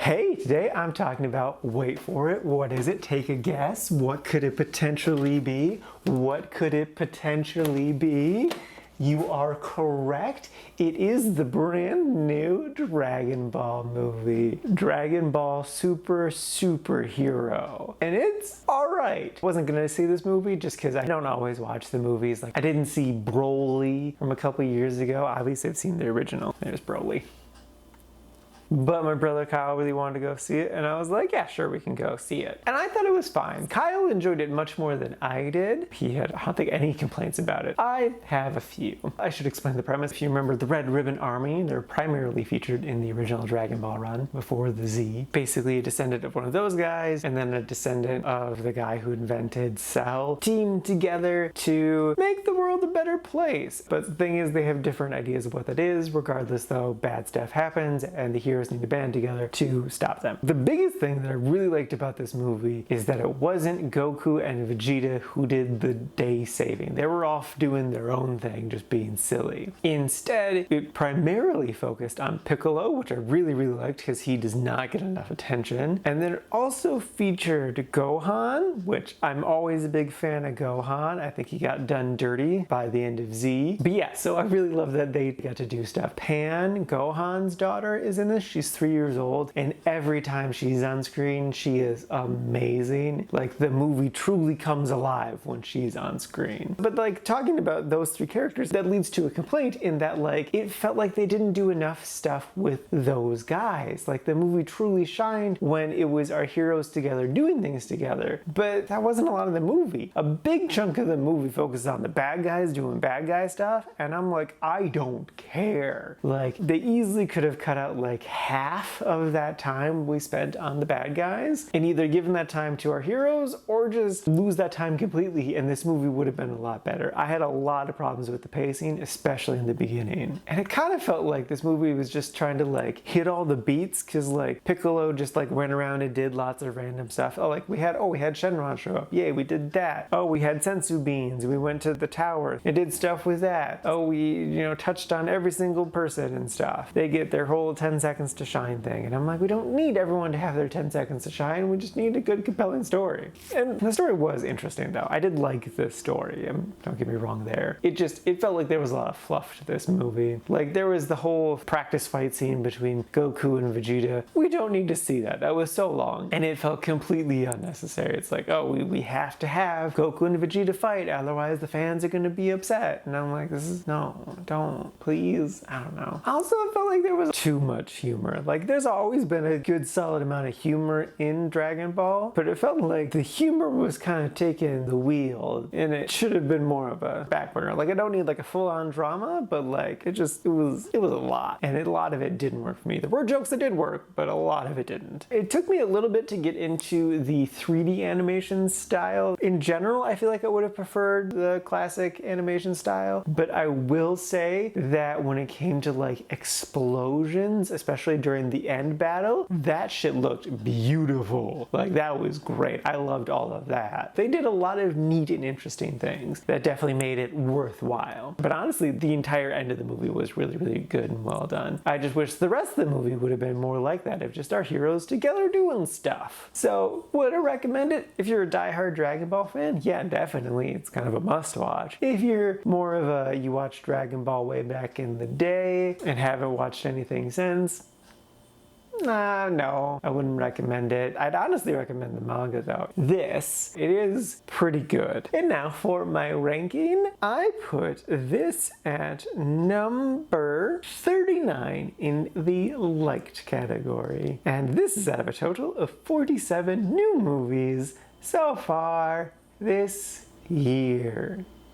Hey, today I'm talking about, wait for it, what is it? Take a guess. What could it potentially be? What could it potentially be? You are correct. It is the brand new Dragon Ball movie. Dragon Ball Superhero. And it's alright. Wasn't gonna see this movie just because I don't always watch the movies. Like, I didn't see Broly from a couple years ago. Obviously, I've seen the original. There's Broly. But my brother Kyle really wanted to go see it, and I was like, yeah, sure, we can go see it. And I thought it was fine. Kyle enjoyed it much more than I did. I don't think, any complaints about it. I have a few. I should explain the premise. If you remember the Red Ribbon Army, they're primarily featured in the original Dragon Ball run before the Z. Basically a descendant of one of those guys, and then a descendant of the guy who invented Cell, teamed together to make the world a better place. But the thing is, they have different ideas of what that is. Regardless, though, bad stuff happens, and the heroes need to band together to stop them. The biggest thing that I really liked about this movie is that it wasn't Goku and Vegeta who did the day saving. They were off doing their own thing, just being silly. Instead, it primarily focused on Piccolo, which I really liked because he does not get enough attention. And then it also featured Gohan, which I'm always a big fan of Gohan. I think he got done dirty by the end of Z. But yeah, so I really love that they got to do stuff. Pan, Gohan's daughter, is in this. She's 3 years old, and every time she's on screen, she is amazing. Like, the movie truly comes alive when she's on screen. But like, talking about those three characters, that leads to a complaint in that, like, it felt like they didn't do enough stuff with those guys. Like, the movie truly shined when it was our heroes together doing things together, but that wasn't a lot of the movie. A big chunk of the movie focuses on the bad guys doing bad guy stuff, and I'm like, I don't care. Like, they easily could have cut out like half of that time we spent on the bad guys and either given that time to our heroes or just lose that time completely, and this movie would have been a lot better. I had a lot of problems with the pacing, especially in the beginning. And it kind of felt like this movie was just trying to like hit all the beats, because like Piccolo just like went around and did lots of random stuff. Oh, like we had Shenron show up. Yay, we did that. Oh, we had sensu beans. We went to the tower and did stuff with that. Oh, we, touched on every single person and stuff. They get their whole 10 seconds to shine thing, and I'm like, we don't need everyone to have their 10 seconds to shine. We just need a good, compelling story. And the story was interesting, though. I did like this story. Don't get me wrong there. It felt like there was a lot of fluff to this movie. Like, there was the whole practice fight scene between Goku and Vegeta. We don't need to see that. That was so long, and it felt completely unnecessary. It's like, oh, we have to have Goku and Vegeta fight, otherwise the fans are gonna be upset. And I'm like, no, don't, please. I don't know. Also, it felt like there was too much humor. Like, there's always been a good solid amount of humor in Dragon Ball, but it felt like the humor was kind of taking the wheel, and it should have been more of a back burner. Like, I don't need like a full-on drama, but like, it was a lot, and a lot of it didn't work for me. There were jokes that did work, but a lot of it didn't. It took me a little bit to get into the 3D animation style. In general, I feel like I would have preferred the classic animation style, but I will say that when it came to like explosions, especially during the end battle, that shit looked beautiful. Like, that was great. I loved all of that. They did a lot of neat and interesting things that definitely made it worthwhile. But honestly, the entire end of the movie was really good and well done. I just wish the rest of the movie would have been more like that, of just our heroes together doing stuff. So, would I recommend it? If you're a diehard Dragon Ball fan, yeah, definitely. It's kind of a must-watch. If you're more of a, you watched Dragon Ball way back in the day and haven't watched anything since, no, I wouldn't recommend it. I'd honestly recommend the manga, though. It is pretty good. And now for my ranking, I put this at number 39 in the liked category. And this is out of a total of 47 new movies so far this year.